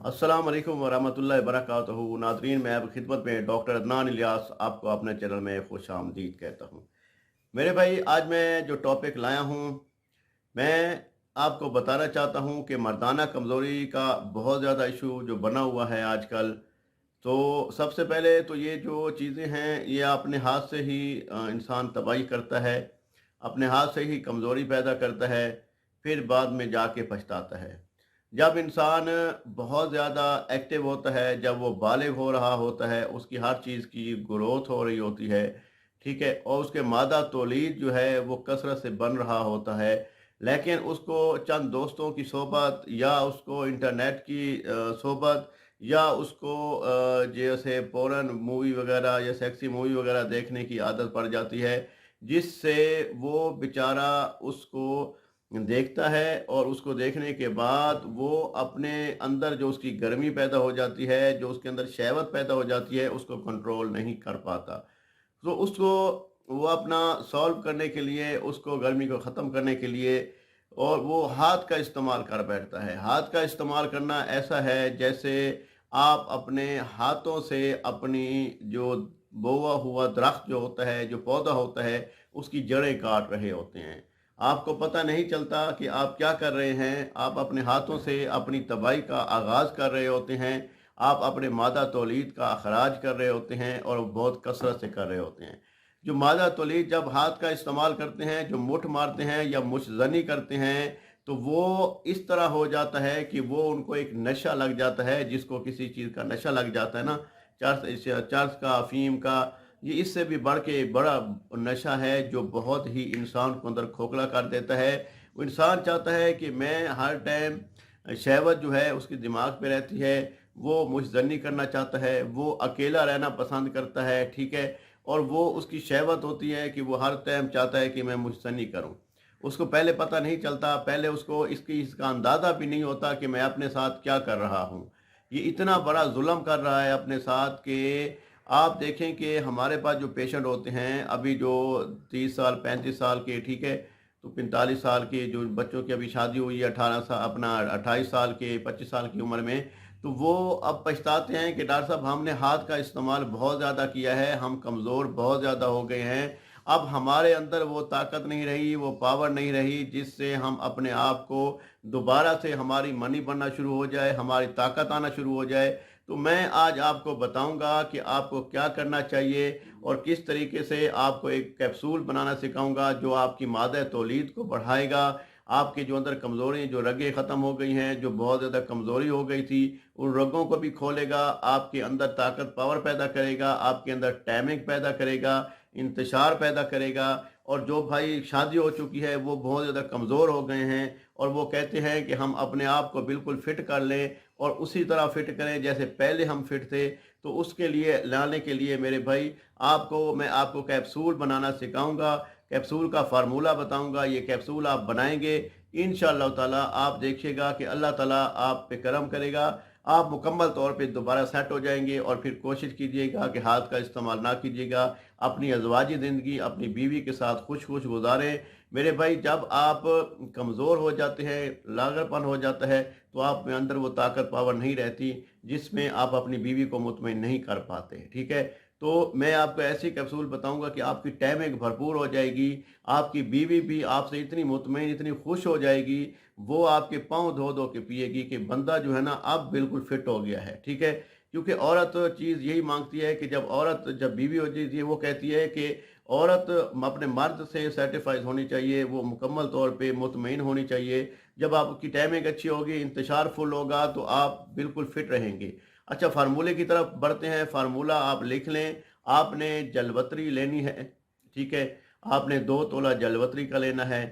अस्सलाम वालेकुम वरहमतुल्लाहि वबरकातुहू। नाज़रीन, मैं अब खिदमत में डॉक्टर अदनान इलियास आपको अपने चैनल में खुश आमदीद कहता हूँ। मेरे भाई, आज मैं जो टॉपिक लाया हूँ, मैं आपको बताना चाहता हूँ कि मर्दाना कमज़ोरी का बहुत ज़्यादा इशू जो बना हुआ है आजकल। तो सबसे पहले तो ये जो चीज़ें हैं, ये अपने हाथ से ही इंसान तबाही करता है, अपने हाथ से ही कमज़ोरी पैदा करता है, फिर बाद में जाके पछताता है। जब इंसान बहुत ज़्यादा एक्टिव होता है, जब वो बालिग हो रहा होता है, उसकी हर चीज़ की ग्रोथ हो रही होती है, ठीक है? और उसके मादा तौलीद जो है वो कसरत से बन रहा होता है, लेकिन उसको चंद दोस्तों की सोबत या उसको इंटरनेट की सोबत या उसको जैसे पोर्न मूवी वगैरह या सेक्सी मूवी वगैरह देखने की आदत पड़ जाती है, जिससे वो बेचारा उसको देखता है और उसको देखने के बाद वो अपने अंदर जो उसकी गर्मी पैदा हो जाती है, जो उसके अंदर शहवत पैदा हो जाती है, उसको कंट्रोल नहीं कर पाता। तो उसको वो अपना सॉल्व करने के लिए, उसको गर्मी को ख़त्म करने के लिए और वो हाथ का इस्तेमाल कर बैठता है। हाथ का इस्तेमाल करना ऐसा है जैसे आप अपने हाथों से अपनी जो बोआ हुआ दरख्त जो होता है, जो पौधा होता है, उसकी जड़ें काट रहे होते हैं। आपको पता नहीं चलता कि आप क्या कर रहे हैं। आप अपने हाथों से अपनी तबाही का आगाज़ कर रहे होते हैं। आप अपने मादा तौलीद का अखराज कर रहे होते हैं और बहुत कसरत से कर रहे होते हैं। जो मादा तौलीद जब हाथ का इस्तेमाल करते हैं, जो मुठ मारते हैं या मुशज़नी करते हैं, तो वो इस तरह हो जाता है कि वो उनको एक नशा लग जाता है, जिसको किसी चीज़ का नशा लग जाता है ना, चर्स का, अफ़ीम का, ये इससे भी बढ़ के बड़ा नशा है जो बहुत ही इंसान को अंदर खोखला कर देता है। वो इंसान चाहता है कि मैं हर टाइम शहवत जो है उसके दिमाग पे रहती है, वो मुशज़नी करना चाहता है, वो अकेला रहना पसंद करता है, ठीक है? और वो उसकी शहवत होती है कि वो हर टाइम चाहता है कि मैं मुशतनी करूं। उसको पहले पता नहीं चलता, पहले उसको इसका अंदाज़ा भी नहीं होता कि मैं अपने साथ क्या कर रहा हूं। ये इतना बड़ा जुल्म कर रहा है अपने साथ कि आप देखें कि हमारे पास जो पेशेंट होते हैं अभी, जो 30 साल 35 साल के, ठीक है, तो 45 साल के जो बच्चों की अभी शादी हुई है, 18 साल अपना 28 साल के, 25 साल की उम्र में, तो वो अब पछताते हैं कि डॉक्टर साहब, हमने हाथ का इस्तेमाल बहुत ज़्यादा किया है, हम कमज़ोर बहुत ज़्यादा हो गए हैं, अब हमारे अंदर वो ताकत नहीं रही, वो पावर नहीं रही जिससे हम अपने आप को दोबारा से हमारी मनी बनना शुरू हो जाए, हमारी ताकत आना शुरू हो जाए। तो मैं आज आपको बताऊंगा कि आपको क्या करना चाहिए और किस तरीके से आपको एक कैप्सूल बनाना सिखाऊंगा जो आपकी मादा तौलीद को बढ़ाएगा, आपके जो अंदर कमज़ोरी, जो रगें ख़त्म हो गई हैं, जो बहुत ज़्यादा कमज़ोरी हो गई थी, उन रगों को भी खोलेगा, आपके अंदर ताकत पावर पैदा करेगा, आपके अंदर टाइमिंग पैदा करेगा, इंतशार पैदा करेगा। और जो भाई शादी हो चुकी है वो बहुत ज़्यादा कमज़ोर हो गए हैं और वो कहते हैं कि हम अपने आप को बिल्कुल फ़िट कर लें और उसी तरह फ़िट करें जैसे पहले हम फ़िट थे, तो उसके लिए लाने के लिए मेरे भाई, मैं आपको कैप्सूल बनाना सिखाऊंगा, कैप्सूल का फार्मूला बताऊंगा। ये कैप्सूल आप बनाएंगे, इंशाअल्लाह ताला आप देखिएगा कि अल्लाह ताला आप पे करम करेगा, आप मुकम्मल तौर पे दोबारा सेट हो जाएंगे। और फिर कोशिश कीजिएगा कि हाथ का इस्तेमाल ना कीजिएगा, अपनी अज़वाजी ज़िंदगी अपनी बीवी के साथ खुश खुश गुजारें। मेरे भाई, जब आप कमज़ोर हो जाते हैं, लागरपन हो जाता है, तो आप में अंदर वो ताकत पावर नहीं रहती जिसमें आप अपनी बीवी को मुतमईन नहीं कर पाते, ठीक है? तो मैं आपको ऐसी कैप्सूल बताऊंगा कि आपकी टाइमिंग भरपूर हो जाएगी, आपकी बीवी भी आपसे इतनी मुतमईन, इतनी खुश हो जाएगी, वो आपके पाँव धो धो के पिएगी कि बंदा जो है ना अब बिल्कुल फिट हो गया है, ठीक है? क्योंकि औरत चीज़ यही मांगती है कि जब बीवी हो जाती है, वो कहती है कि औरत अपने मर्द से सेटिस्फाइड होनी चाहिए, वो मुकम्मल तौर पे मुतमईन होनी चाहिए। जब आपकी टाइमिंग अच्छी होगी, इंतशार फुल होगा, तो आप बिल्कुल फिट रहेंगे। अच्छा, फार्मूले की तरफ बढ़ते हैं। फार्मूला आप लिख लें। आपने जलवतरी लेनी है, ठीक है? आपने 2 तोला जलवतरी का लेना है।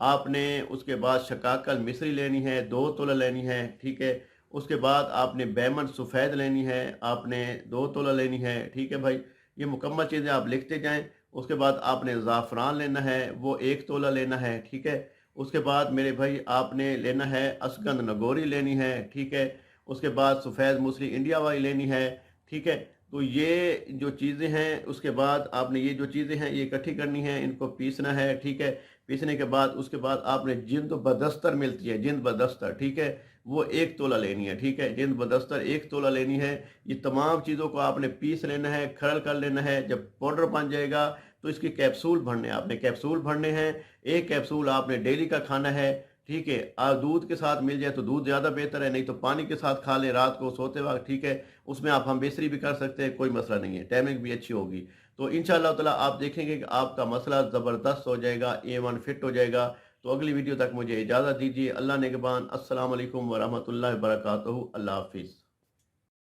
आपने उसके बाद शकाकल मिश्री लेनी है, 2 तोला लेनी है, ठीक है? उसके बाद आपने बैमन सफ़ेद लेनी है, आपने 2 तोला लेनी है, ठीक है भाई? ये मुकम्मल चीज़ें आप लिखते जाएँ। उसके बाद आपने ज़ाफ़रान लेना है, वो 1 तोला लेना है, ठीक है? उसके बाद मेरे भाई आपने लेना है असगंध नगोरी लेनी है, ठीक है? उसके बाद सफ़ेद मूसली इंडिया वाली लेनी है, ठीक है? तो ये जो चीज़ें हैं, उसके बाद आपने ये जो चीज़ें हैं ये इकट्ठी करनी है, इनको पीसना है, ठीक है? पीसने के बाद उसके बाद आपने जिंद बदस्तर मिलती है, जिंद बदस्तर, ठीक है? वो 1 तोला लेनी है, ठीक है। जिंद बदस्तर 1 तोला लेनी है। ये तमाम चीज़ों को आपने पीस लेना है, खरल कर लेना है। जब पाउडर बन जाएगा तो इसके कैप्सूल भरने हैं, आपने कैप्सूल भरने हैं। एक कैप्सूल आपने डेली का खाना है, ठीक है। दूध के साथ मिल जाए तो दूध ज़्यादा बेहतर है, नहीं तो पानी के साथ खा लें रात को सोते वक्त, ठीक है। उसमें आप हम बेसरी भी कर सकते हैं, कोई मसला नहीं है, टाइमिंग भी अच्छी होगी। तो इंशाअल्लाह ताला आप देखेंगे कि आपका मसला ज़बरदस्त हो जाएगा, A1 फिट हो जाएगा। तो अगली वीडियो तक मुझे इजाज़त दीजिए। अल्लाह निगहबान। अस्सलाम वालेकुम व रहमतुल्लाहि व बरकातहू। अल्लाह हाफिज़।